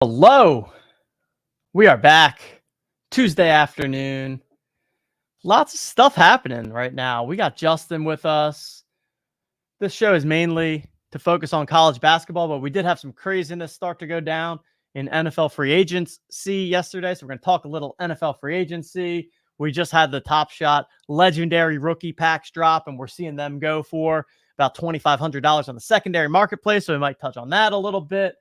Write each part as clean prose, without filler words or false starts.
Hello, we are back Tuesday afternoon. Lots of stuff happening right now. We got Justin with us. This show is mainly to focus on college basketball, but we did have some craziness start to go down in NFL free agency yesterday. So we're going to talk a little NFL free agency. We just had the Top Shot legendary rookie packs drop, and we're seeing them go for about $2,500 on the secondary marketplace. So we might touch on that a little bit.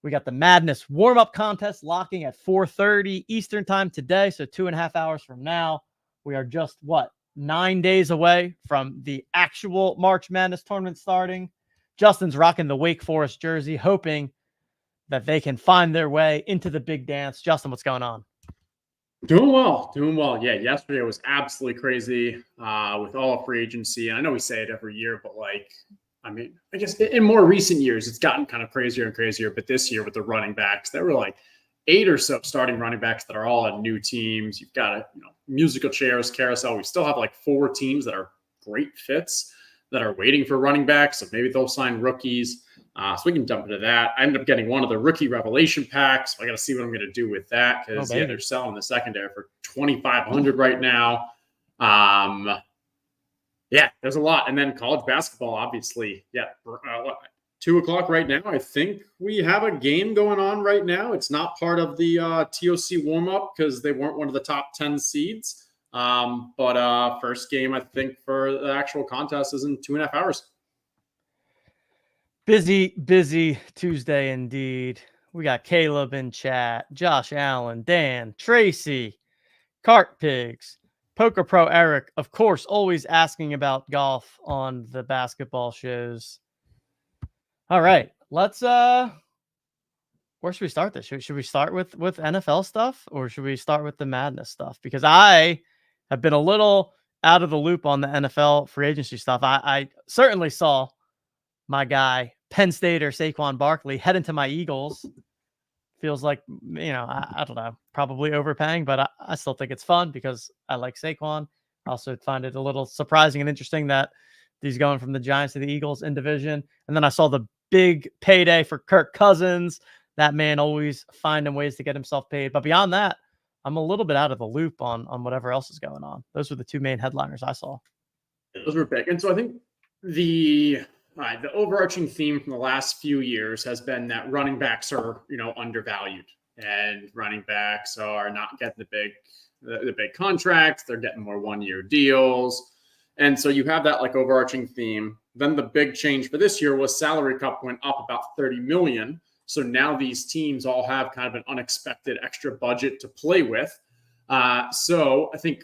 We got the Madness warm-up contest locking at 4:30 Eastern time today, so 2.5 hours from now. We are just, 9 days away from the actual March Madness tournament starting. Justin's rocking the Wake Forest jersey, hoping that they can find their way into the big dance. Justin, what's going on? Doing well. Yeah, yesterday was absolutely crazy with all of free agency. And I know we say it every year, but I guess in more recent years, it's gotten kind of crazier and crazier. But this year with the running backs, there were like 8 or so starting running backs that are all on new teams. You've got musical chairs, carousel. We still have like 4 teams that are great fits that are waiting for running backs. So maybe they'll sign rookies. So we can jump into that. I ended up getting one of the rookie revelation packs. So I got to see what I'm going to do with that because they're selling the secondary for $2,500 right now. Yeah, there's a lot. And then college basketball, obviously. Yeah, 2 o'clock right now. I think we have a game going on right now. It's not part of the TOC warm-up because they weren't one of the top 10 seeds. But first game, I think, for the actual contest is in 2.5 hours. Busy Tuesday indeed. We got Caleb in chat, Josh Allen, Dan, Tracy, Cart Pigs, Poker Pro Eric, of course, always asking about golf on the basketball shows. All right, let's where should we start this? Should we start with NFL stuff or should we start with the Madness stuff? Because I have been a little out of the loop on the NFL free agency stuff. I certainly saw my guy Penn Stater Saquon Barkley head into my Eagles. Feels like, I don't know, probably overpaying, but I still think it's fun because I like Saquon. I also find it a little surprising and interesting that he's going from the Giants to the Eagles in division. And then I saw the big payday for Kirk Cousins. That man always finding ways to get himself paid. But beyond that, I'm a little bit out of the loop on whatever else is going on. Those were the 2 main headliners I saw. Those were big. And so I think the overarching theme from the last few years has been that running backs are, undervalued, and running backs are not getting the big contracts. They're getting more 1-year deals. And so you have that like overarching theme. Then the big change for this year was salary cap went up about $30 million. So now these teams all have kind of an unexpected extra budget to play with. So I think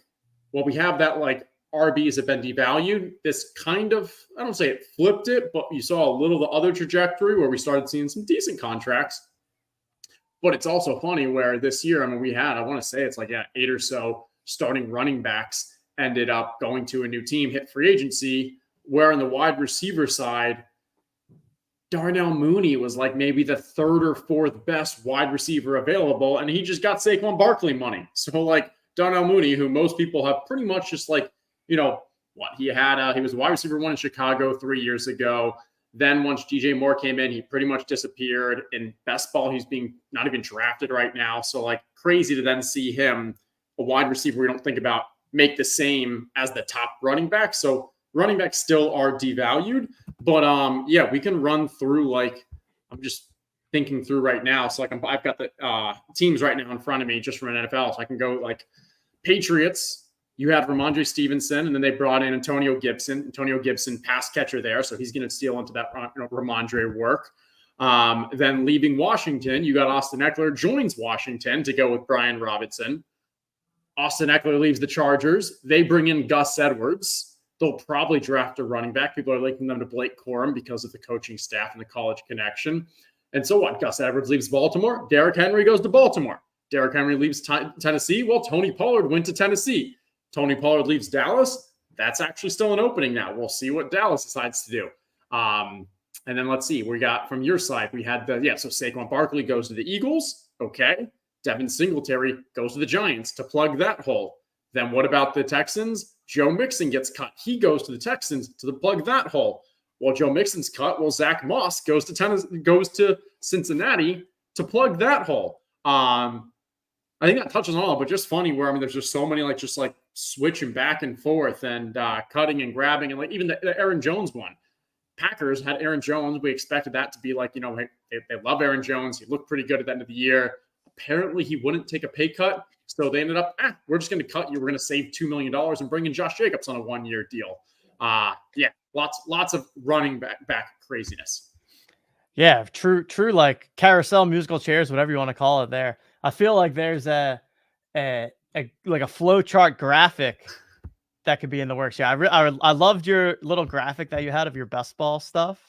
while we have that like RBs have been devalued, this kind of, I don't say it flipped it, but you saw a little the other trajectory where we started seeing some decent contracts. But it's also funny where this year, we had, I want to say it's like 8 or so starting running backs ended up going to a new team, hit free agency, where on the wide receiver side, Darnell Mooney was like maybe the 3rd or 4th best wide receiver available, and he just got Saquon Barkley money. So like Darnell Mooney, who most people have pretty much just like, he was wide receiver 1 in Chicago 3 years ago. Then once DJ Moore came in, he pretty much disappeared. In best ball, he's being not even drafted right now. So like crazy to then see him, a wide receiver we don't think about, make the same as the top running back. So running backs still are devalued, but we can run through like, I'm just thinking through right now. So like I've got the teams right now in front of me just from an NFL. So I can go like Patriots. You had Ramondre Stevenson, and then they brought in Antonio Gibson. Antonio Gibson, pass catcher there, so he's going to steal into that Ramondre work. Then leaving Washington, you got Austin Eckler joins Washington to go with Brian Robinson. Austin Eckler leaves the Chargers. They bring in Gus Edwards. They'll probably draft a running back. People are linking them to Blake Corum because of the coaching staff and the college connection. And so what? Gus Edwards leaves Baltimore. Derrick Henry goes to Baltimore. Derrick Henry leaves Tennessee. Well, Tony Pollard went to Tennessee. Tony Pollard leaves Dallas. That's actually still an opening now. We'll see what Dallas decides to do. And then let's see. We got from your side, we had so Saquon Barkley goes to the Eagles. Okay. Devin Singletary goes to the Giants to plug that hole. Then what about the Texans? Joe Mixon gets cut. He goes to the Texans to plug that hole. Well, Joe Mixon's cut. Well, Zach Moss goes to Cincinnati to plug that hole. I think that touches on all, but just funny where, I mean, there's just so many, just switching back and forth and cutting and grabbing. And even the Aaron Jones one. Packers had Aaron Jones. We expected that to be they love Aaron Jones. He looked pretty good at the end of the year. Apparently, he wouldn't take a pay cut. So they ended up, we're just going to cut you. We're going to save $2 million and bring in Josh Jacobs on a 1-year deal. Lots of running back craziness. Yeah, true, like carousel musical chairs, whatever you want to call it there. I feel like there's a flow chart graphic that could be in the works. Yeah, I loved your little graphic that you had of your best ball stuff.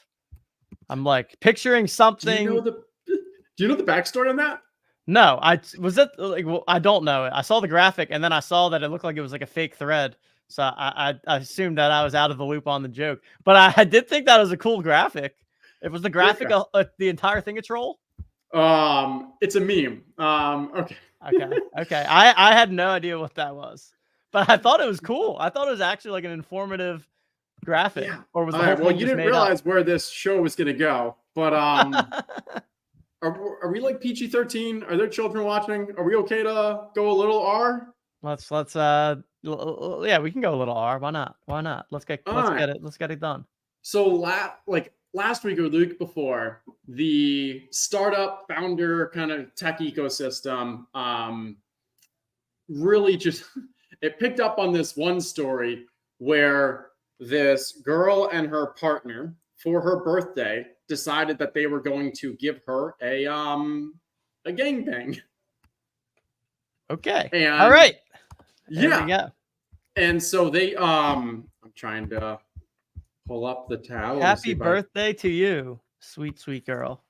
I'm like picturing something. Do you know the backstory on that? No, I don't know it. I saw the graphic and then I saw that it looked like it was like a fake thread. So I assumed that I was out of the loop on the joke, but I did think that was a cool graphic. It was the graphic, the entire thing a troll. It's a meme. Okay. Okay. I had no idea what that was, but I thought it was cool. I thought it was actually like an informative graphic. Yeah. Or was well, you didn't realize where this show was going to go, but are we like PG-13? Are there children watching? Are we okay to go a little R? Let's yeah, we can go a little R. Why not? Let's get it done. So last week or the week before, the startup founder kind of tech ecosystem really just it picked up on this one story where this girl and her partner for her birthday decided that they were going to give her a gangbang. Okay. And all right. Yeah. And so they I'm trying to pull up the tab. Happy birthday to you, sweet, sweet girl.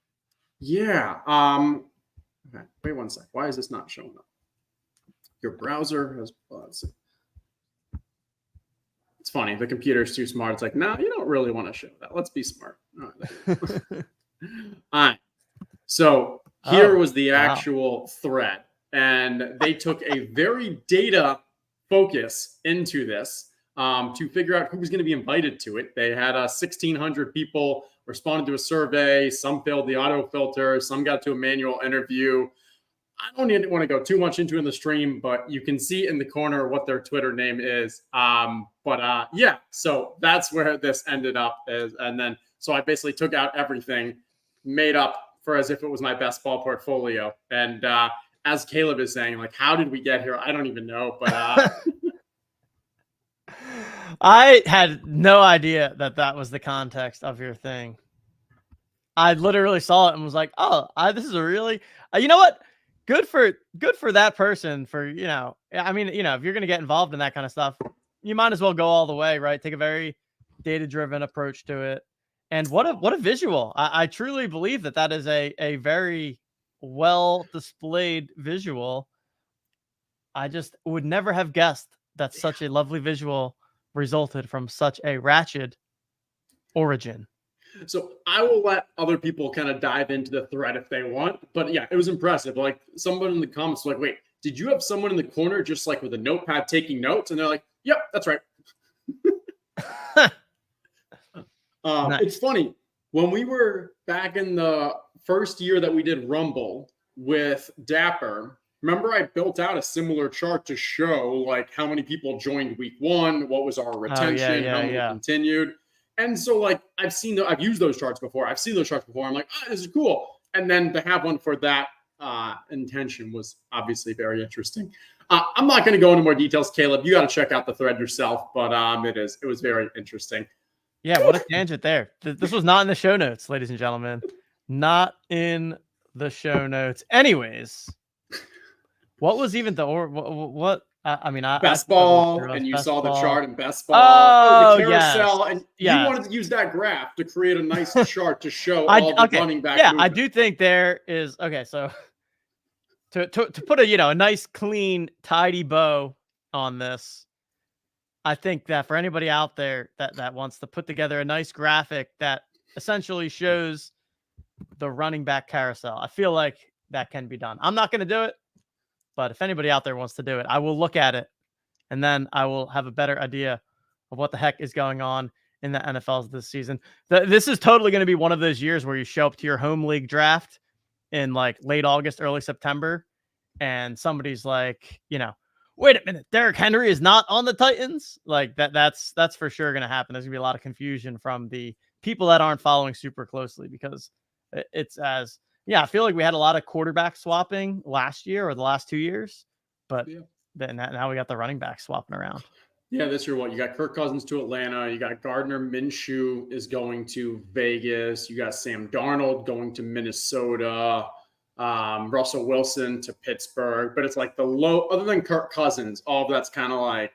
Yeah. Okay. Wait 1 sec. Why is this not showing up? Your browser has. Let's see. It's funny. The computer's too smart. It's like, no, you don't really want to show that. Let's be smart. All right. So here was the actual thread, and they took a very data focus into this. To figure out who was going to be invited to it. They had 1,600 people responded to a survey. Some filled the auto filter. Some got to a manual interview. I don't even want to go too much into in the stream, but you can see in the corner what their Twitter name is. Yeah, so that's where this ended up. So I basically took out everything, made up for as if it was my best ball portfolio. And as Caleb is saying, how did we get here? I don't even know, but... I had no idea that was the context of your thing. I literally saw it and was like, "Oh, this is a really, you know what? Good for that person for, I mean, if you're going to get involved in that kind of stuff, you might as well go all the way, right? Take a very data-driven approach to it. And what a visual. I truly believe that is a very well displayed visual. I just would never have guessed that such a lovely visual resulted from such a ratchet origin. So I will let other people kind of dive into the thread if they want. But yeah, it was impressive. Someone in the comments was like, wait, did you have someone in the corner just with a notepad taking notes? And they're like, yep, that's right. Nice. It's funny. When we were back in the first year that we did Rumble with Dapper, remember I built out a similar chart to show how many people joined week 1, what was our retention, how many continued. And so I've used those charts before. I've seen those charts before. I'm like, this is cool. And then to have one for that intention was obviously very interesting. I'm not going to go into more details, Caleb. You got to check out the thread yourself, but it was very interesting. Yeah, what a tangent there. This was not in the show notes, ladies and gentlemen. Not in the show notes. Anyways. What was even what? Best ball, and you saw the chart in best ball. Oh, the carousel, yes. And you wanted to use that graph to create a nice chart to show all the running back. Yeah, movement. I do think there is. Okay, so to put a nice, clean, tidy bow on this, I think that for anybody out there that wants to put together a nice graphic that essentially shows the running back carousel, I feel like that can be done. I'm not going to do it. But if anybody out there wants to do it, I will look at it, and then I will have a better idea of what the heck is going on in the NFLs this season. This is totally going to be one of those years where you show up to your home league draft in like late August, early September, and somebody's like, wait a minute, Derrick Henry is not on the Titans. Like that's for sure going to happen. There's gonna be a lot of confusion from the people that aren't following super closely, because I feel like we had a lot of quarterback swapping last year or the last 2 years, but then now we got the running back swapping around. Yeah, this year, you got Kirk Cousins to Atlanta. You got Gardner Minshew is going to Vegas. You got Sam Darnold going to Minnesota. Russell Wilson to Pittsburgh. But it's like other than Kirk Cousins, all of that's kind of like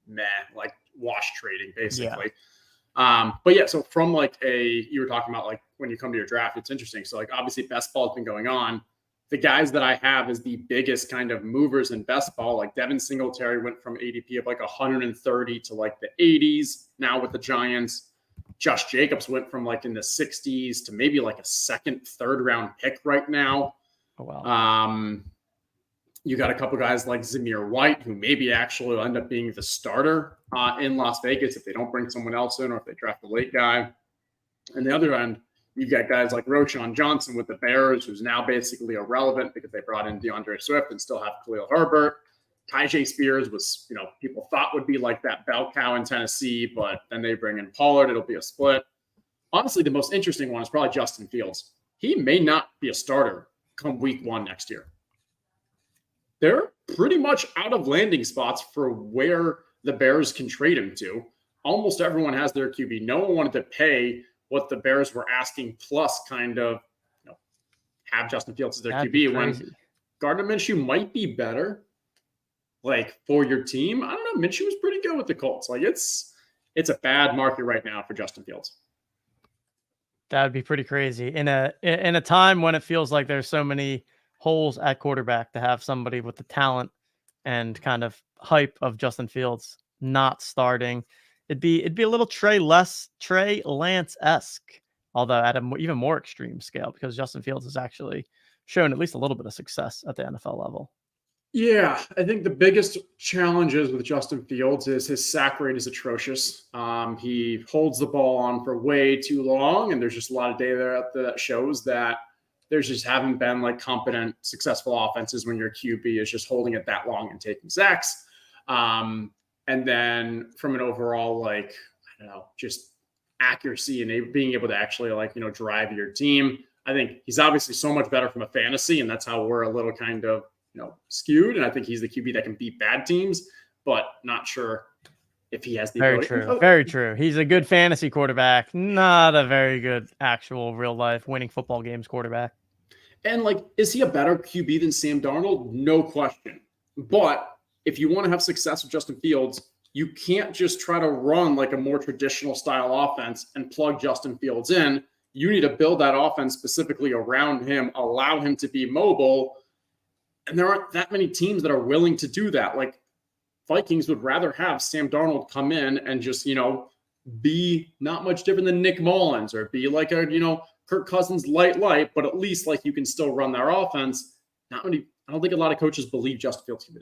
meh, like wash trading, basically. But yeah, so from like you were talking about like when you come to your draft, it's interesting. So like obviously best ball has been going on. The guys that I have as the biggest kind of movers in best ball, like Devin Singletary went from ADP of like 130 to like the 80s now with the Giants. Josh Jacobs went from like in the 60s to maybe like a second, third round pick right now. Oh, wow. You got a couple guys like Zamir White, who maybe actually will end up being the starter in Las Vegas if they don't bring someone else in or if they draft a late guy. And the other end, you've got guys like Roschon Johnson with the Bears, who's now basically irrelevant because they brought in DeAndre Swift and still have Khalil Herbert. Tyjae Spears was, people thought would be like that bell cow in Tennessee, but then they bring in Pollard. It'll be a split. Honestly, the most interesting one is probably Justin Fields. He may not be a starter come week 1 next year. They're pretty much out of landing spots for where the Bears can trade him to. Almost everyone has their QB. No one wanted to pay what the Bears were asking, plus kind of have Justin Fields as their QB when Gardner Minshew might be better, like for your team. I don't know. Minshew was pretty good with the Colts. Like it's a bad market right now for Justin Fields. That would be pretty crazy in a time when it feels like there's so many holes at quarterback, to have somebody with the talent and kind of hype of Justin Fields not starting. It'd be a little Trey Lance-esque, although at an even more extreme scale, because Justin Fields has actually shown at least a little bit of success at the NFL level. Yeah, I think the biggest challenges with Justin Fields is his sack rate is atrocious. He holds the ball on for way too long, and there's just a lot of data out there that shows that there's just haven't been like competent, successful offenses when your QB is just holding it that long and taking sacks. And then from an overall, like, I don't know, just accuracy and being able to actually drive your team. I think he's obviously so much better from a fantasy, and that's how we're a little kind of, skewed. And I think he's the QB that can beat bad teams, but not sure if he has the ability. Very true. He's a good fantasy quarterback, not a very good actual real life winning football games quarterback. And is he a better QB than Sam Darnold? No question. But if you want to have success with Justin Fields, you can't just try to run like a more traditional style offense and plug Justin Fields in. You need to build that offense specifically around him, allow him to be mobile. And there aren't that many teams that are willing to do that. Like Vikings would rather have Sam Darnold come in and just, be not much different than Nick Mullins, or be like a, Kirk Cousins light, but at least you can still run their offense. I don't think a lot of coaches believe Justin Fields can do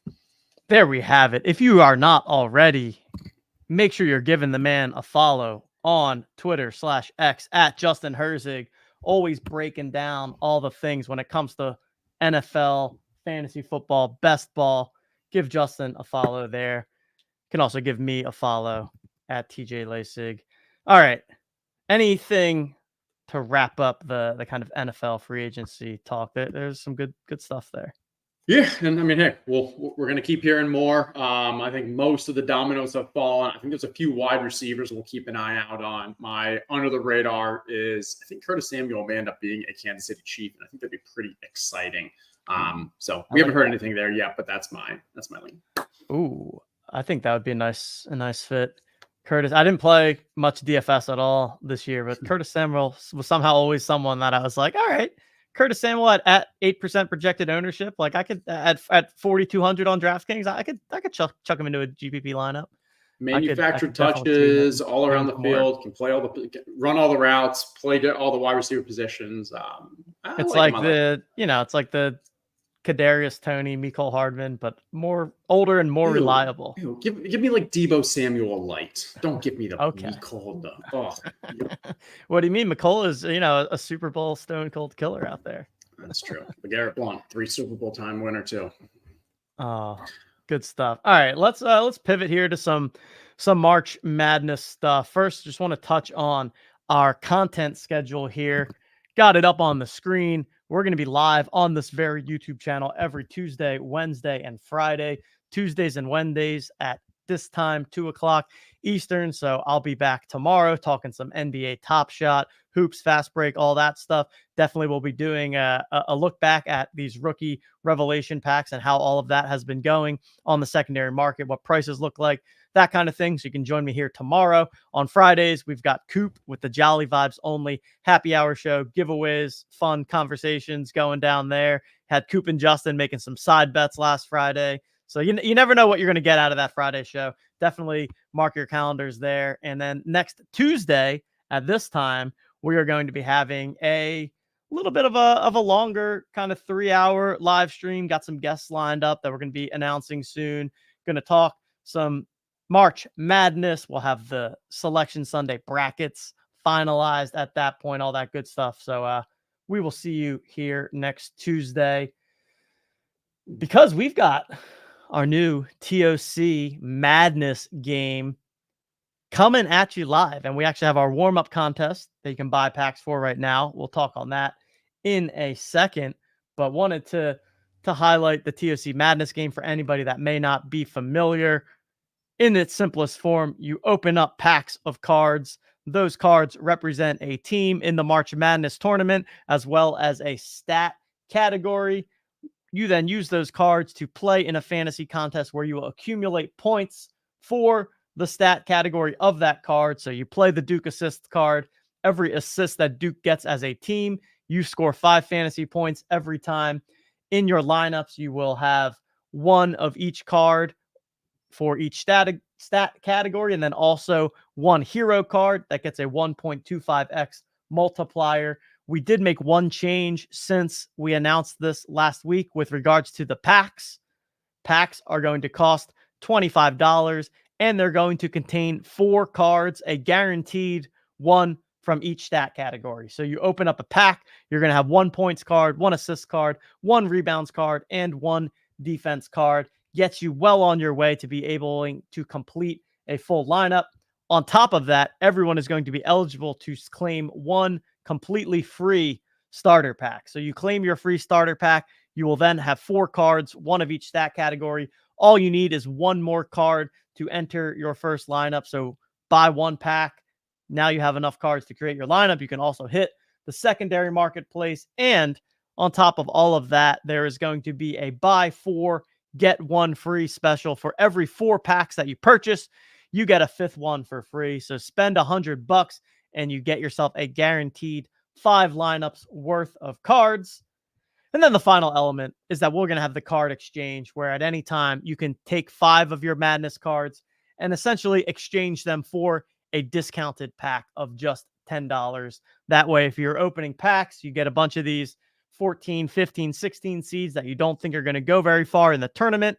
that. There we have it. If you are not already, make sure you're giving the man a follow on Twitter/X at Justin Herzig. Always breaking down all the things when it comes to NFL, fantasy football, best ball. Give Justin a follow there. You can also give me a follow at TJ Lasig. All right. Anything to wrap up the kind of NFL free agency talk? There's some good stuff there. Yeah, and I mean, hey, we're going to keep hearing more. I think most of the dominoes have fallen. I think there's a few wide receivers we'll keep an eye out on. My under the radar is, I think Curtis Samuel may end up being a Kansas City Chief, and I think that'd be pretty exciting. So we haven't heard anything there yet, but that's my link. Ooh, I think that would be a nice fit. Curtis, I didn't play much DFS at all this year, but Curtis Samuel was somehow always someone that I was like, all right. Curtis Samuel at 8% projected ownership. Like I could at 4,200 on DraftKings, I could chuck him into a GPP lineup. Manufactured touches all around the field, can play run all the routes, play all the wide receiver positions. It's like the Kadarius Toney, Mecole Hardman, but more older and more reliable. Give me like Deebo Samuel light. Don't give me the Okay. Mecole. Oh, What do you mean? Mecole is, a Super Bowl stone cold killer out there. That's true. LeGarrette Blount, 3 Super Bowl time winner too. Oh, good stuff. All right, let's pivot here to some March Madness stuff. First, just want to touch on our content schedule here. Got it up on the screen. We're going to be live on this very YouTube channel every Tuesday, Wednesday, and Friday. Tuesdays and Wednesdays at this time, 2:00 Eastern. So I'll be back tomorrow talking some NBA Top Shot, hoops, fast break, all that stuff. Definitely will be doing a look back at these rookie revelation packs and how all of that has been going on the secondary market, what prices look like, that kind of thing. So you can join me here tomorrow. On Fridays, we've got Coop with the Jolly Vibes Only happy hour show, giveaways, fun conversations going down there. Had Coop and Justin making some side bets last Friday. So you never know what you're going to get out of that Friday show. Definitely mark your calendars there. And then next Tuesday at this time, we are going to be having a little bit of a longer kind of 3-hour live stream. Got some guests lined up that we're going to be announcing soon. Going to talk some March Madness. We'll have the Selection Sunday brackets finalized at that point, all that good stuff. So we will see you here next Tuesday, because we've got our new TOC Madness game coming at you live. And we actually have our warm-up contest that you can buy packs for right now. We'll talk on that in a second, but wanted to highlight the TOC Madness game for anybody that may not be familiar. In its simplest form, you open up packs of cards. Those cards represent a team in the March Madness tournament, as well as a stat category. You then use those cards to play in a fantasy contest where you will accumulate points for the stat category of that card. So you play the Duke assist card. Every assist that Duke gets as a team, you score 5 fantasy points every time. In your lineups, you will have one of each card for each stat category, and then also one hero card that gets a 1.25x multiplier. We did make one change since we announced this last week with regards to the packs. Packs are going to cost $25, and they're going to contain 4 cards, a guaranteed one from each stat category. So you open up a pack, you're going to have 1 points card, 1 assist card, 1 rebounds card, and 1 defense card. Gets you well on your way to be able to complete a full lineup. On top of that, everyone is going to be eligible to claim 1 completely free starter pack. So you claim your free starter pack. You will then have 4 cards, 1 of each stat category. All you need is 1 more card to enter your first lineup. So buy 1 pack. Now you have enough cards to create your lineup. You can also hit the secondary marketplace. And on top of all of that, there is going to be a buy 4, get 1 free special. For every 4 packs that you purchase, you get a 5th one for free. So spend $100 and you get yourself a guaranteed 5 lineups worth of cards. And then the final element is that we're going to have the card exchange, where at any time you can take 5 of your Madness cards and essentially exchange them for a discounted pack of just $10. That way, if you're opening packs, you get a bunch of these 14, 15, 16 seeds that you don't think are going to go very far in the tournament.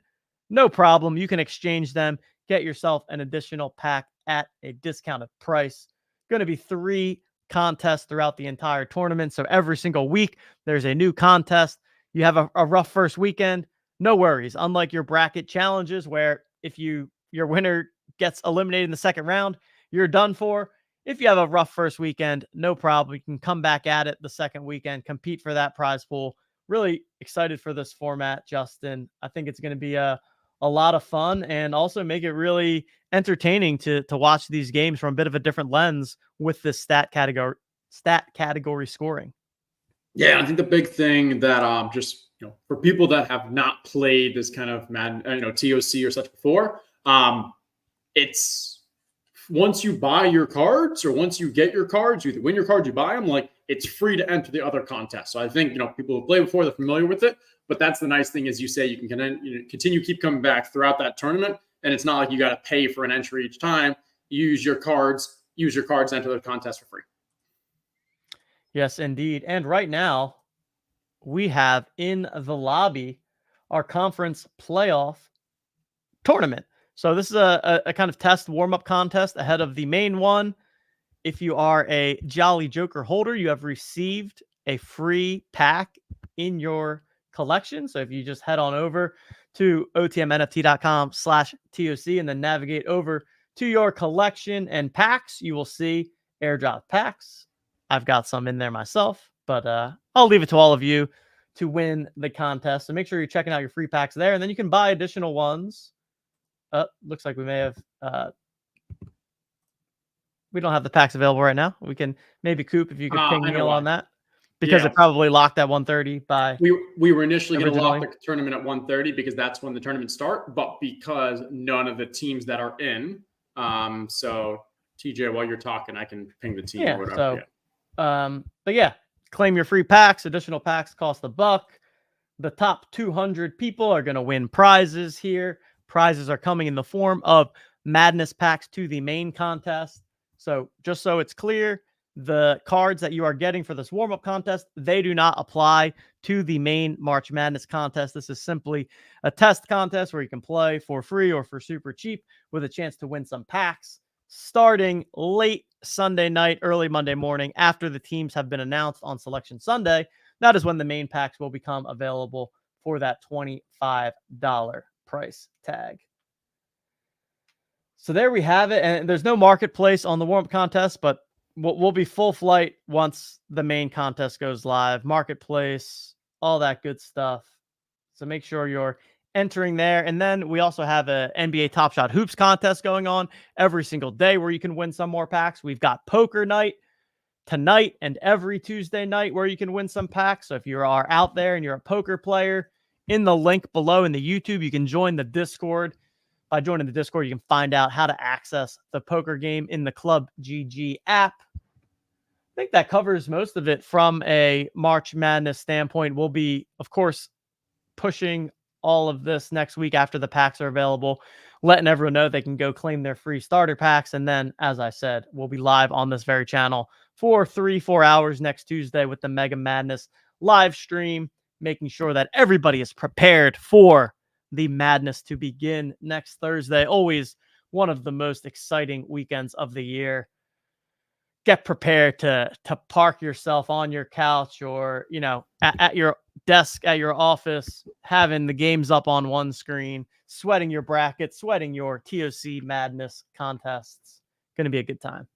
No problem. You can exchange them, get yourself an additional pack at a discounted price. Going to be 3 contests throughout the entire tournament. So every single week, there's a new contest. You have a rough first weekend, no worries. Unlike your bracket challenges, where if your winner gets eliminated in the second round, you're done for. If you have a rough first weekend, no problem. You can come back at it the second weekend, compete for that prize pool. Really excited for this format, Justin. I think it's going to be a lot of fun, and also make it really entertaining to watch these games from a bit of a different lens with this stat category scoring. Yeah, I think the big thing that just for people that have not played this kind of TOC or such before, it's once you buy your cards, or once you get your cards, you win your cards, you buy them, like it's free to enter the other contests. So I think people who play before, they're familiar with it. But that's the nice thing, is you say you can continue, keep coming back throughout that tournament, and it's not like you got to pay for an entry each time. You use your cards, enter the contest for free. Yes, indeed. And right now, we have in the lobby our conference playoff tournament. So this is a kind of test warm-up contest ahead of the main one. If you are a Jolly Joker holder, you have received a free pack in your collection. So if you just head on over to otmnft.com/TOC and then navigate over to your collection and packs, you will see airdrop packs. I've got some in there myself, but I'll leave it to all of you to win the contest. So make sure you're checking out your free packs there, and then you can buy additional ones. Looks like we may have we don't have the packs available right now. We can maybe Coop if you could ping Neil on that, because it probably locked at 1:30 by. We were initially going to lock the tournament at 1:30 because that's when the tournament start, but because none of the teams that are in. So TJ, while you're talking, I can ping the team. Yeah. Or whatever. But yeah, claim your free packs. Additional packs cost $1. The top 200 people are going to win prizes here. Prizes are coming in the form of Madness packs to the main contest. So just so it's clear, the cards that you are getting for this warm-up contest, they do not apply to the main March Madness contest. This is simply a test contest where you can play for free or for super cheap with a chance to win some packs starting late Sunday night, early Monday morning after the teams have been announced on Selection Sunday. That is when the main packs will become available for that $25 price tag. So there we have it. And there's no marketplace on the warm-up contest, but we'll be full flight once the main contest goes live. Marketplace, all that good stuff. So make sure you're entering there. And then we also have a NBA Top Shot Hoops contest going on every single day where you can win some more packs. We've got poker night tonight and every Tuesday night where you can win some packs. So if you are out there and you're a poker player, in the link below in the YouTube, you can join the Discord. By joining the Discord, you can find out how to access the poker game in the Club GG app. I think that covers most of it from a March Madness standpoint. We'll be, of course, pushing all of this next week after the packs are available, letting everyone know they can go claim their free starter packs. And then, as I said, we'll be live on this very channel for 3-4 hours next Tuesday with the Mega Madness live stream, making sure that everybody is prepared for the madness to begin next Thursday. Always one of the most exciting weekends of the year. Get prepared to park yourself on your couch or, at your desk, at your office, having the games up on one screen, sweating your brackets, sweating your TOC Madness contests. Going to be a good time.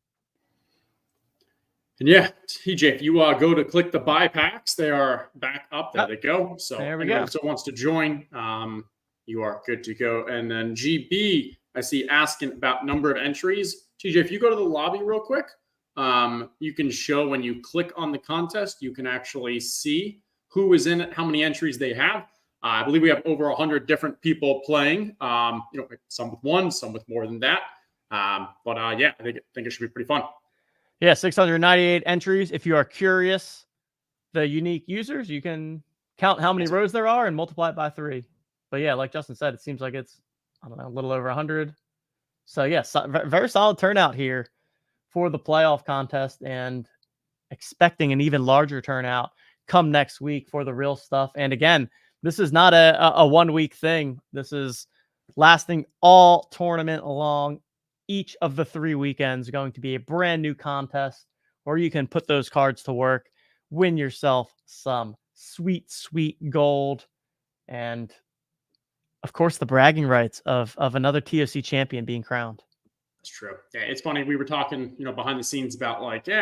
And yeah, TJ, if you go to click the buy packs, they are back up. There they go. So there we anyone go. Still wants to join, you are good to go. And then GB, I see asking about number of entries. TJ, if you go to the lobby real quick, you can show when you click on the contest, you can actually see who is in it, how many entries they have. I believe we have over 100 different people playing. Some with one, some with more than that. Yeah, I think it should be pretty fun. Yeah, 698 entries. If you are curious, the unique users, you can count how many rows there are and multiply it by 3. But yeah, like Justin said, it seems like it's, a little over 100. So yes, very solid turnout here for the playoff contest, and expecting an even larger turnout come next week for the real stuff. And again, this is not a 1 week thing. This is lasting all tournament long. Each of the 3 weekends going to be a brand new contest where you can put those cards to work, win yourself some sweet, sweet gold, and of course the bragging rights of another TOC champion being crowned. That's true. Yeah, it's funny. We were talking, behind the scenes about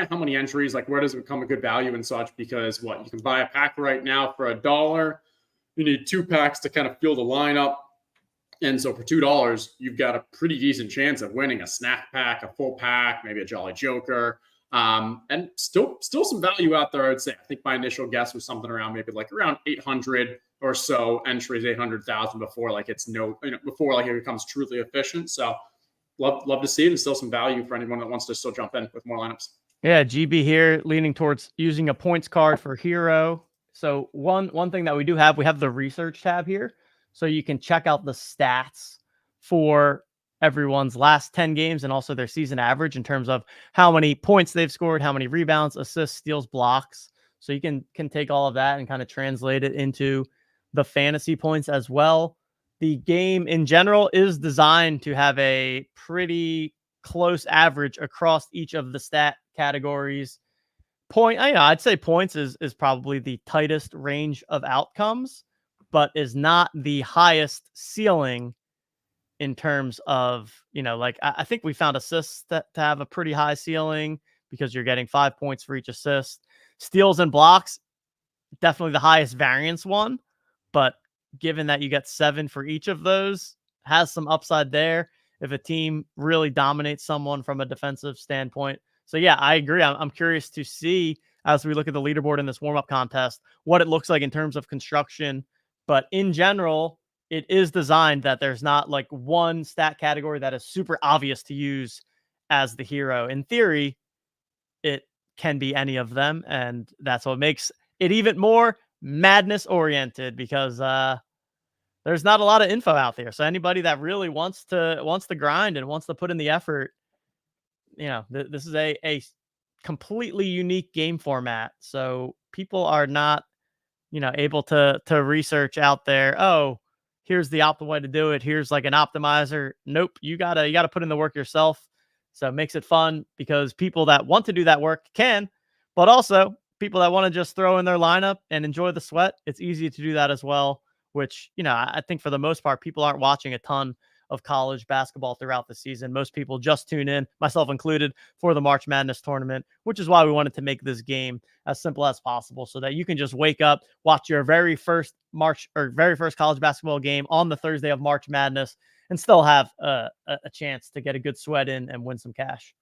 how many entries, where does it become a good value and such? Because you can buy a pack right now for $1. You need 2 packs to kind of fill the lineup. And so for $2, you've got a pretty decent chance of winning a snack pack, a full pack, maybe a Jolly Joker, and still some value out there. I would say. I think my initial guess was something around around 800 or so entries, 800,000 before before it becomes truly efficient. So love to see it, and still some value for anyone that wants to still jump in with more lineups. Yeah, GB here leaning towards using a points card for hero. So one thing that we do have, we have the research tab here. So you can check out the stats for everyone's last 10 games and also their season average in terms of how many points they've scored, how many rebounds, assists, steals, blocks. So you can take all of that and kind of translate it into the fantasy points as well. The game in general is designed to have a pretty close average across each of the stat categories. I'd say points is probably the tightest range of outcomes, but is not the highest ceiling in terms of, like I think we found assists to have a pretty high ceiling because you're getting 5 points for each assist. Steals and blocks, definitely the highest variance one, but given that you get 7 for each of those, has some upside there if a team really dominates someone from a defensive standpoint. So yeah, I agree. I'm curious to see as we look at the leaderboard in this warm-up contest, what it looks like in terms of construction. But in general, it is designed that there's not like one stat category that is super obvious to use as the hero. In theory, it can be any of them, and that's what makes it even more madness oriented, because there's not a lot of info out there. So anybody that really wants to grind and wants to put in the effort, this is a completely unique game format. So people are not, able to research out there. Oh, here's the optimal way to do it. Here's like an optimizer. Nope. You gotta put in the work yourself. So it makes it fun because people that want to do that work can, but also people that want to just throw in their lineup and enjoy the sweat, it's easy to do that as well, which, I think for the most part, people aren't watching a ton of college basketball throughout the season. Most people just tune in, myself included, for the March Madness tournament, which is why we wanted to make this game as simple as possible so that you can just wake up, watch your very first college basketball game on the Thursday of March Madness and still have a chance to get a good sweat in and win some cash.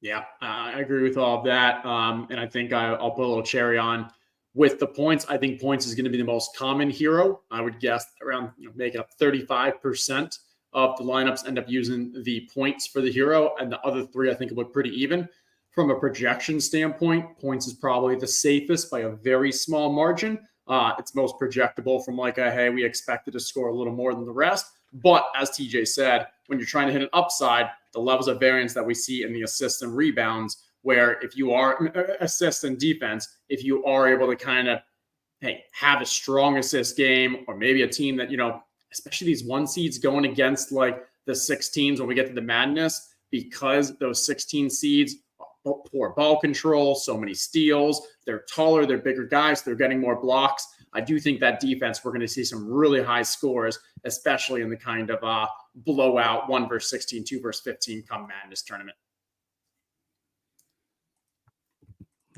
Yeah, I agree with all of that. And I think I'll put a little cherry on with the points. I think points is going to be the most common hero. I would guess around making up 35% of the lineups end up using the points for the hero. And the other three, I think, look pretty even. From a projection standpoint, points is probably the safest by a very small margin. It's most projectable from like hey, we expected to score a little more than the rest. But as TJ said, when you're trying to hit an upside, the levels of variance that we see in the assists and rebounds, where if you are assists and defense, if you are able to kind of, have a strong assist game, or maybe a team that, especially these 1 seeds going against like the 16s when we get to the madness, because those 16 seeds, poor ball control, so many steals, they're taller, they're bigger guys, they're getting more blocks. I do think that defense, we're going to see some really high scores, especially in the kind of blowout 1 versus 16, 2 versus 15 come madness tournament.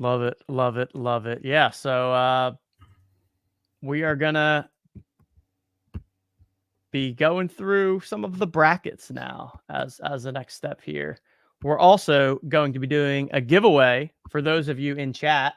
Love it. Love it. Love it. Yeah. So we are going to be going through some of the brackets now as the next step here. We're also going to be doing a giveaway for those of you in chat.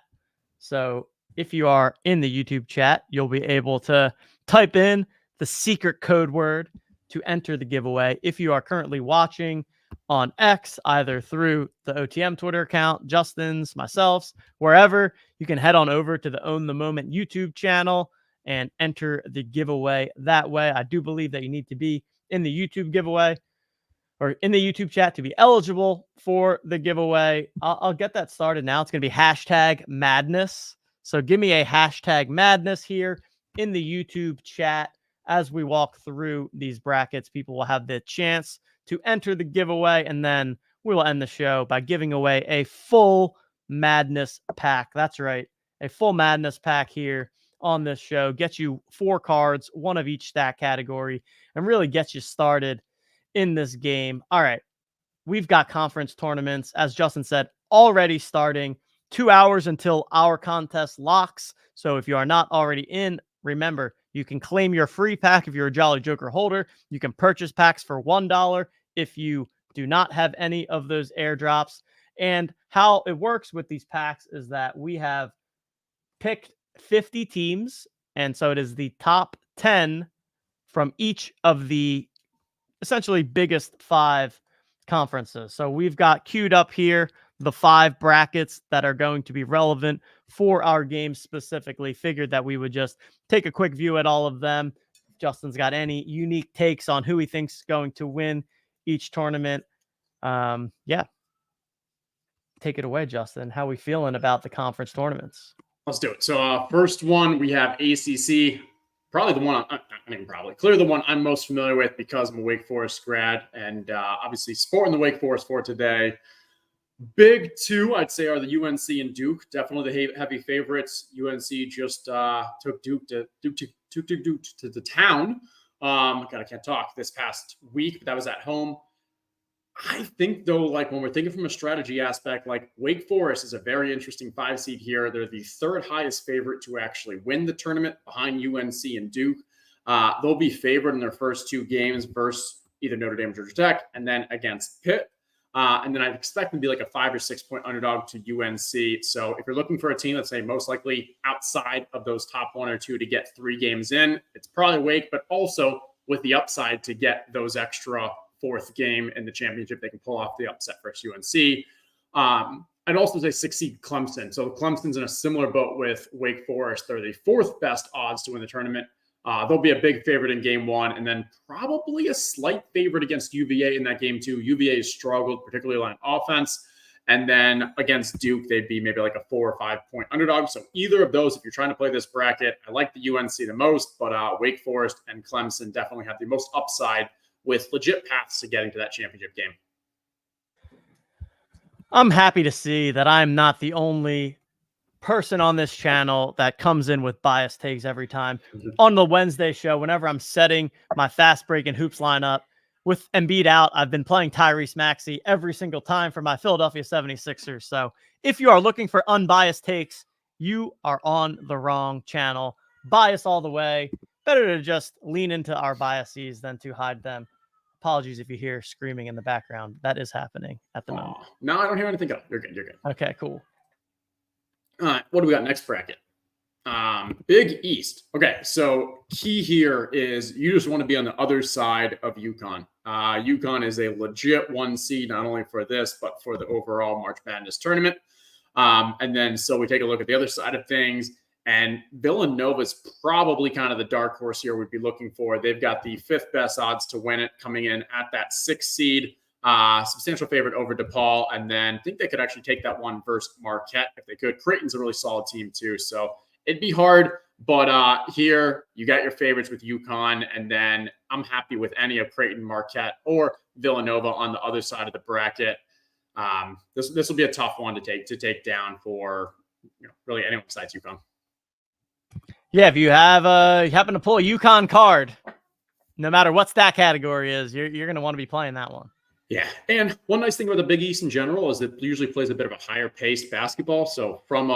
So if you are in the YouTube chat, you'll be able to type in the secret code word to enter the giveaway. If you are currently watching on X, either through the OTM Twitter account, Justin's, myself's, wherever, you can head on over to the Own the Moment YouTube channel and enter the giveaway that way. I do believe that you need to be in the YouTube giveaway or in the YouTube chat to be eligible for the giveaway. I'll get that started now. It's going to be hashtag madness. So give me a hashtag madness here in the YouTube chat. As we walk through these brackets, people will have the chance to enter the giveaway, and then we will end the show by giving away a full madness pack. That's right. A full madness pack here on this show. Gets you 4 cards, 1 of each stat category, and really gets you started in this game. All right. We've got conference tournaments, as Justin said, already starting. 2 hours until our contest locks. So if you are not already in, remember, you can claim your free pack if you're a Jolly Joker holder. You can purchase packs for $1 if you do not have any of those airdrops. And how it works with these packs is that we have picked 50 teams. And so it is the top 10 from each of the essentially biggest 5 conferences. So we've got queued up here the 5 brackets that are going to be relevant for our game specifically. Figured that we would just take a quick view at all of them. Justin's got any unique takes on who he thinks is going to win each tournament. Yeah. Take it away, Justin. How are we feeling about the conference tournaments? Let's do it. So first one, we have ACC. Probably the one, clearly the one I'm most familiar with because I'm a Wake Forest grad, and obviously sporting the Wake Forest for today. Big two, I'd say, are the UNC and Duke. Definitely the heavy favorites. UNC just took Duke to the town. God, I can't talk. This past week, but that was at home. I think, though, like when we're thinking from a strategy aspect, like Wake Forest is a very interesting 5 seed here. They're the 3rd highest favorite to actually win the tournament behind UNC and Duke. They'll be favored in their first 2 games versus either Notre Dame or Georgia Tech, and then against Pitt. And then I'd expect them to be like a 5 or 6 point underdog to UNC. So if you're looking for a team that's say most likely outside of those top 1 or 2 to get 3 games in, it's probably Wake, but also with the upside to get those extra 4th game in the championship, they can pull off the upset versus UNC. I'd also say 6 seed Clemson. So Clemson's in a similar boat with Wake Forest. They're the 4th best odds to win the tournament. They'll be a big favorite in game 1, and then probably a slight favorite against UVA in that game 2. UVA has struggled, particularly on offense. And then against Duke, they'd be maybe like a 4 or 5 point underdog. So either of those, if you're trying to play this bracket, I like the UNC the most, but Wake Forest and Clemson definitely have the most upside with legit paths to getting to that championship game. I'm happy to see that I'm not the only person on this channel that comes in with biased takes every time. On the Wednesday show, whenever I'm setting my fast break and hoops lineup with Embiid out, I've been playing Tyrese Maxey every single time for my Philadelphia 76ers. So if you are looking for unbiased takes, you are on the wrong channel. Bias all the way. Better to just lean into our biases than to hide them. Apologies if you hear screaming in the background. That is happening at the moment. No, I don't hear anything else. You're good. You're good. Okay, cool. All right, what do we got next bracket? Big East. Okay, so key here is you just want to be on the other side of UConn. UConn is a legit 1 seed, not only for this, but for the overall March Madness tournament. And then so we take a look at the other side of things, and Villanova's probably kind of the dark horse here we'd be looking for. They've got the 5th best odds to win it, coming in at that 6th seed. Substantial favorite over DePaul, and then I think they could actually take that one versus Marquette if they could. Creighton's a really solid team too, so it'd be hard, but here you got your favorites with UConn, and then I'm happy with any of Creighton, Marquette, or Villanova on the other side of the bracket. This will be a tough one to take down for really anyone besides UConn. Yeah, if you have you happen to pull a UConn card, no matter what stat category is, you're going to want to be playing that one. Yeah, and one nice thing about the Big East in general is that it usually plays a bit of a higher paced basketball. So from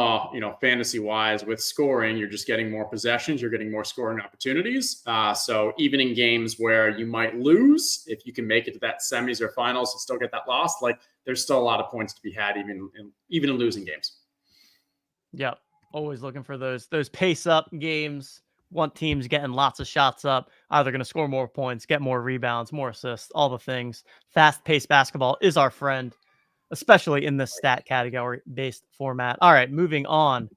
fantasy wise with scoring, you're just getting more possessions, you're getting more scoring opportunities. So even in games where you might lose, if you can make it to that semis or finals and still get that loss, like there's still a lot of points to be had even in losing games. Yep, always looking for those pace up games. Want teams getting lots of shots up, either going to score more points, get more rebounds, more assists, all the things. Fast-paced basketball is our friend, especially in this stat category-based format. All right, moving on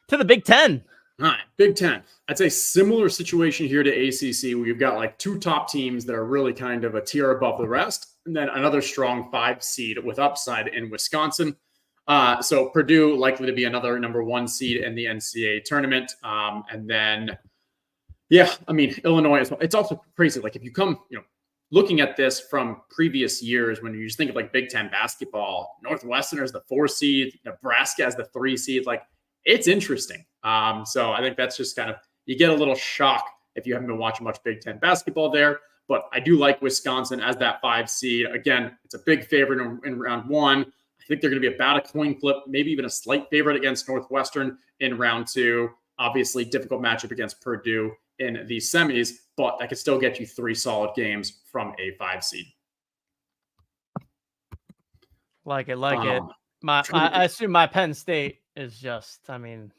to the Big Ten. All right, Big Ten. I'd say similar situation here to ACC, where you've got like 2 top teams that are really kind of a tier above the rest, and then another strong 5 seed with upside in Wisconsin. So Purdue likely to be another number 1 seed in the NCAA tournament, and then. Yeah, I mean, Illinois as well. It's also crazy. Like if you come, looking at this from previous years, when you just think of like Big Ten basketball, Northwestern is the 4 seed, Nebraska as the 3 seed. Like it's interesting. So I think that's just kind of, you get a little shock if you haven't been watching much Big Ten basketball there. But I do like Wisconsin as that 5 seed. Again, it's a big favorite in round 1. I think they're going to be about a coin flip, maybe even a slight favorite against Northwestern in round 2. Obviously, difficult matchup against Purdue in the semis, but that could still get you 3 solid games from a 5 seed. Like it. I assume my Penn State is just, I mean,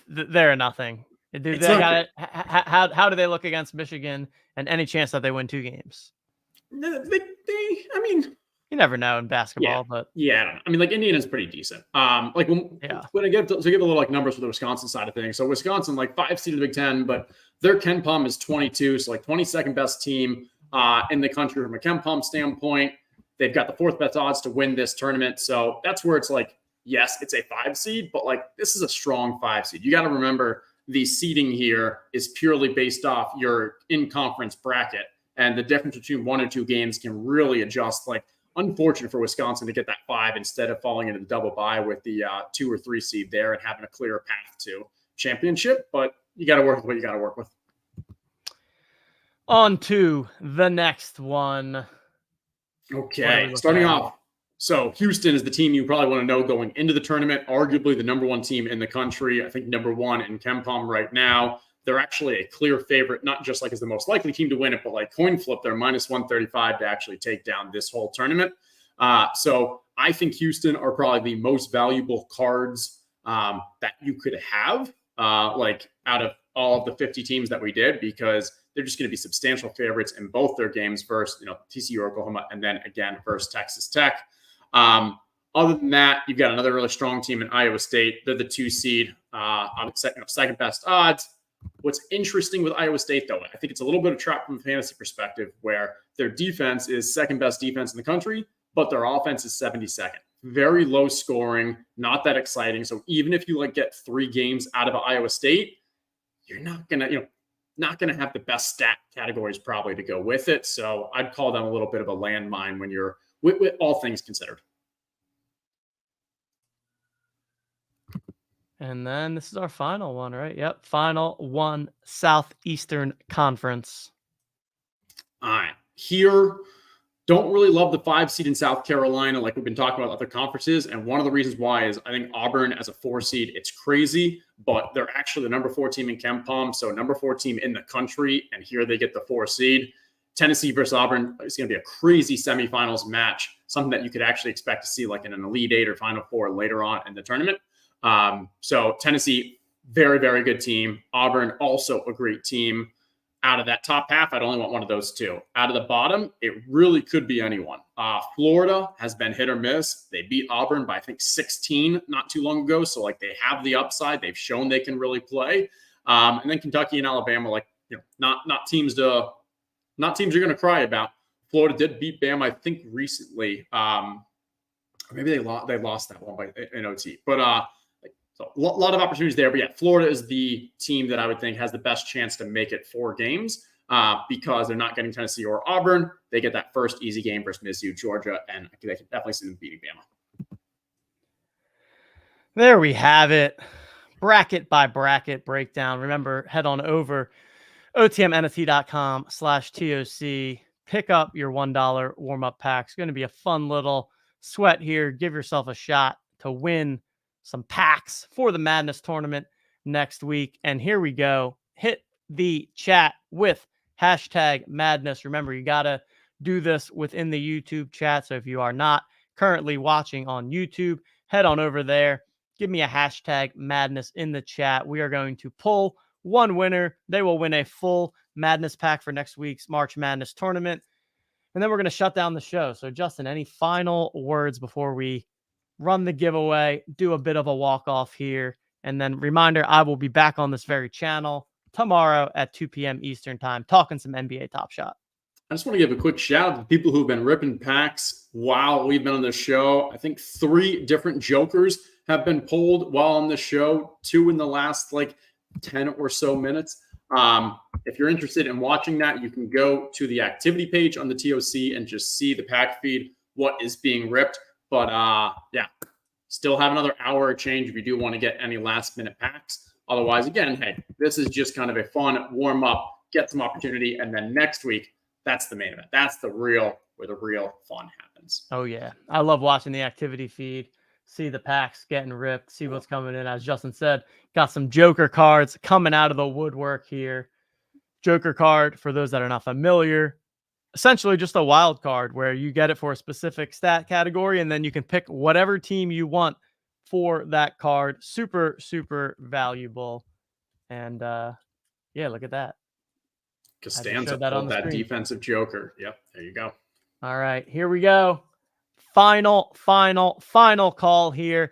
they're nothing. How do they look against Michigan and any chance that they win 2 games? I mean, you never know in basketball, but yeah, I don't know. I mean, like Indiana's pretty decent. When I give a little like numbers for the Wisconsin side of things. So Wisconsin, like 5 seed in the Big Ten, but their Ken Pom is 22, so like 22nd best team in the country from a Ken Pom standpoint. They've got the 4th best odds to win this tournament, so that's where it's like yes, it's a 5 seed, but like this is a strong 5 seed. You got to remember the seeding here is purely based off your in-conference bracket, and the difference between 1 and 2 games can really adjust. Like, unfortunate for Wisconsin to get that 5 instead of falling into the double bye with the 2 or 3 seed there and having a clearer path to championship. But you got to work with what you got to work with. On to the next one. Okay, starting off. So Houston is the team you probably want to know going into the tournament, arguably the number 1 team in the country. I think number 1 in KenPom right now. They're actually a clear favorite, not just like as the most likely team to win it, but like coin flip, they're minus 135 to actually take down this whole tournament. So I think Houston are probably the most valuable cards that you could have, like out of all of the 50 teams that we did, because they're just going to be substantial favorites in both their games versus, TCU, Oklahoma, and then again versus Texas Tech. Other than that, you've got another really strong team in Iowa State. They're the 2 seed, second best odds. What's interesting with Iowa State, though, I think it's a little bit of a trap from a fantasy perspective, where their defense is second best defense in the country, but their offense is 72nd. Very low scoring, not that exciting. So even if you get 3 games out of Iowa State, you're not gonna, not gonna have the best stat categories probably to go with it. So I'd call them a little bit of a landmine when you're with all things considered. And then this is our final one, right? Yep. Final one, Southeastern Conference. All right. Here, don't really love the 5 seed in South Carolina, like we've been talking about other conferences. And one of the reasons why is I think Auburn as a 4 seed, it's crazy, but they're actually the number 4 team in KenPom. So number 4 team in the country. And here they get the 4 seed. Tennessee versus Auburn is going to be a crazy semifinals match, something that you could actually expect to see like in an Elite 8 or Final 4 later on in the tournament. So Tennessee, very, very good team. Auburn, also a great team. Out of that top half, I'd only want one of those 2. Out of the bottom, it really could be anyone. Florida has been hit or miss. They beat Auburn by, I think, 16 not too long ago. So they have the upside. They've shown they can really play. And then Kentucky and Alabama, not teams you're going to cry about. Florida did beat Bama, I think, recently. Maybe they lost that one in OT. But so a lot of opportunities there. But yeah, Florida is the team that I would think has the best chance to make it 4 games because they're not getting Tennessee or Auburn. They get that first easy game versus Mizzou, Georgia, and they can definitely see them beating Bama. There we have it. Bracket by bracket breakdown. Remember, head on over otmnft.com/TOC. Pick up your $1 warm-up pack. It's going to be a fun little sweat here. Give yourself a shot to win some packs for the Madness tournament next week. And here we go. Hit the chat with #Madness. Remember, you got to do this within the YouTube chat. So if you are not currently watching on YouTube, head on over there. Give me a #Madness in the chat. We are going to pull one winner. They will win a full Madness pack for next week's March Madness tournament. And then we're going to shut down the show. So Justin, any final words before we run the giveaway, do a bit of a walk-off here? And then reminder, I will be back on this very channel tomorrow at 2 p.m. Eastern time, talking some NBA Top Shot. I just want to give a quick shout out to the people who've been ripping packs while we've been on the show. I think 3 different jokers have been pulled while on the show, 2 in the last 10 or so minutes. If you're interested in watching that, you can go to the activity page on the TOC and just see the pack feed, what is being ripped. But yeah, still have another hour or change if you do want to get any last minute packs. Otherwise, again, hey, this is just kind of a fun warm up, get some opportunity. And then next week, that's the main event. That's where the real fun happens. Oh yeah. I love watching the activity feed, see the packs getting ripped, see what's coming in. As Justin said, got some Joker cards coming out of the woodwork here. Joker card, for those that are not familiar, essentially just a wild card where you get it for a specific stat category, and then you can pick whatever team you want for that card. Super, super valuable. And yeah, look at that. Costanza pulled that defensive Joker. Yep, there you go. All right, here we go. Final call here.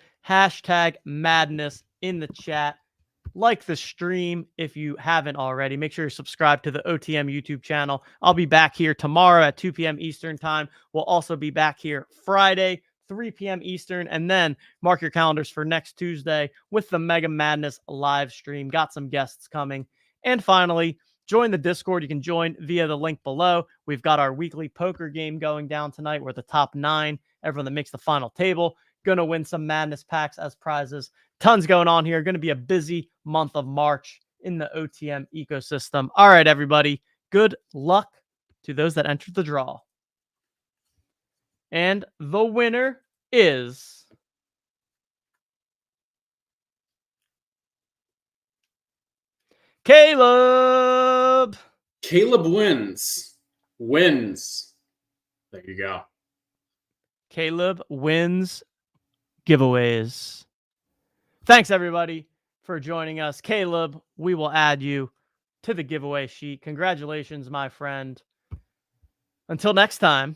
#Madness in the chat. Like the stream if you haven't already. Make sure you're subscribed to the OTM YouTube channel. I'll be back here tomorrow at 2 p.m. Eastern time. We'll also be back here Friday, 3 p.m. Eastern. And then mark your calendars for next Tuesday with the Mega Madness live stream. Got some guests coming. And finally, join the Discord. You can join via the link below. We've got our weekly poker game going down tonight. We're the top 9. Everyone that makes the final table going to win some Madness packs as prizes. Tons going on here. Going to be a busy month of March in the OTM ecosystem. All right, everybody. Good luck to those that entered the draw. And the winner is Caleb. Caleb wins. There you go. Caleb wins giveaways. Thanks, everybody, for joining us. Caleb, we will add you to the giveaway sheet. Congratulations, my friend. Until next time,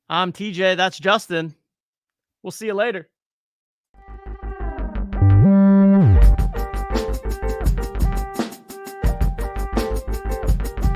I'm TJ. That's Justin. We'll see you later.